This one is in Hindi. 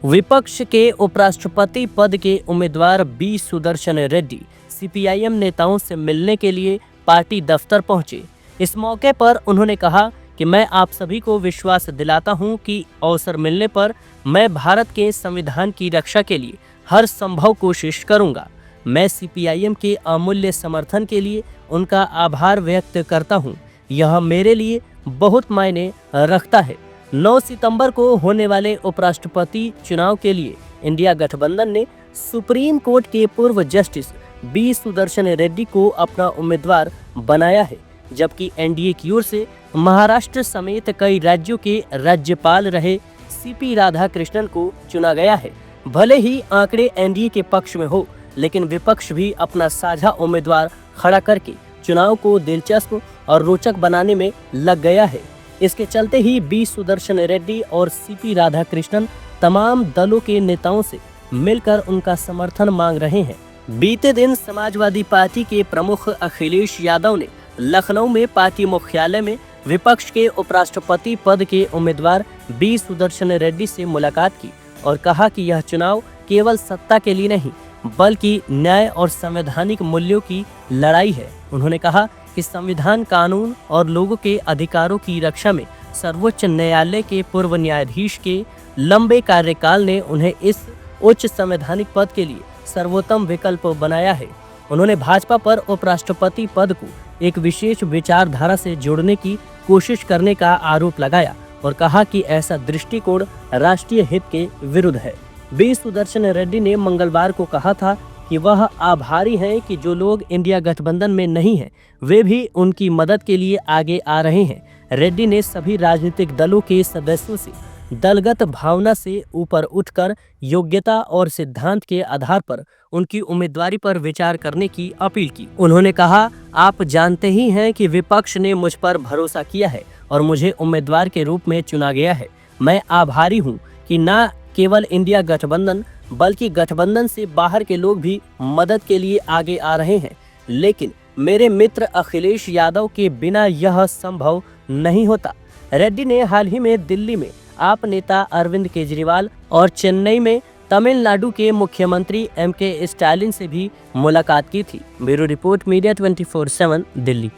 विपक्ष के उपराष्ट्रपति पद के उम्मीदवार बी सुदर्शन रेड्डी सीपीआईएम नेताओं से मिलने के लिए पार्टी दफ्तर पहुंचे। इस मौके पर उन्होंने कहा कि मैं आप सभी को विश्वास दिलाता हूं कि अवसर मिलने पर मैं भारत के संविधान की रक्षा के लिए हर संभव कोशिश करूंगा। मैं सीपीआईएम के अमूल्य समर्थन के लिए उनका आभार व्यक्त करता हूं। यह मेरे लिए बहुत मायने रखता है। 9 सितंबर को होने वाले उपराष्ट्रपति चुनाव के लिए इंडिया गठबंधन ने सुप्रीम कोर्ट के पूर्व जस्टिस बी सुदर्शन रेड्डी को अपना उम्मीदवार बनाया है, जबकि एनडीए की ओर से महाराष्ट्र समेत कई राज्यों के राज्यपाल रहे सीपी राधाकृष्णन को चुना गया है। भले ही आंकड़े एनडीए के पक्ष में हो, लेकिन विपक्ष भी अपना साझा उम्मीदवार खड़ा करके चुनाव को दिलचस्प और रोचक बनाने में लग गया है। इसके चलते ही बी सुदर्शन रेड्डी और सीपी राधाकृष्णन तमाम दलों के नेताओं से मिलकर उनका समर्थन मांग रहे हैं। बीते दिन समाजवादी पार्टी के प्रमुख अखिलेश यादव ने लखनऊ में पार्टी मुख्यालय में विपक्ष के उपराष्ट्रपति पद के उम्मीदवार बी सुदर्शन रेड्डी से मुलाकात की और कहा कि यह चुनाव केवल सत्ता के लिए नहीं, बल्कि न्याय और संवैधानिक मूल्यों की लड़ाई है। उन्होंने कहा कि संविधान, कानून और लोगों के अधिकारों की रक्षा में सर्वोच्च न्यायालय के पूर्व न्यायाधीश के लंबे कार्यकाल ने उन्हें इस उच्च संवैधानिक पद के लिए सर्वोत्तम विकल्प बनाया है। उन्होंने भाजपा पर उपराष्ट्रपति पद को एक विशेष विचारधारा से जोड़ने की कोशिश करने का आरोप लगाया और कहा कि ऐसा दृष्टिकोण राष्ट्रीय हित के विरुद्ध है। बी सुदर्शन रेड्डी ने मंगलवार को कहा था कि वह आभारी हैं कि जो लोग इंडिया गठबंधन में नहीं हैं, वे भी उनकी मदद के लिए आगे आ रहे हैं। रेड्डी ने सभी राजनीतिक दलों के सदस्यों से दलगत भावना से ऊपर उठकर योग्यता और सिद्धांत के आधार पर उनकी उम्मीदवारी पर विचार करने की अपील की। उन्होंने कहा, आप जानते ही हैं कि विपक्ष ने मुझ पर भरोसा किया है और मुझे उम्मीदवार के रूप में चुना गया है। मैं आभारी हूँ कि न केवल इंडिया गठबंधन बल्कि गठबंधन से बाहर के लोग भी मदद के लिए आगे आ रहे हैं, लेकिन मेरे मित्र अखिलेश यादव के बिना यह संभव नहीं होता। रेड्डी ने हाल ही में दिल्ली में आप नेता अरविंद केजरीवाल और चेन्नई में तमिलनाडु के मुख्यमंत्री एमके स्टालिन से भी मुलाकात की थी। Bureau report, media 24/7 Delhi.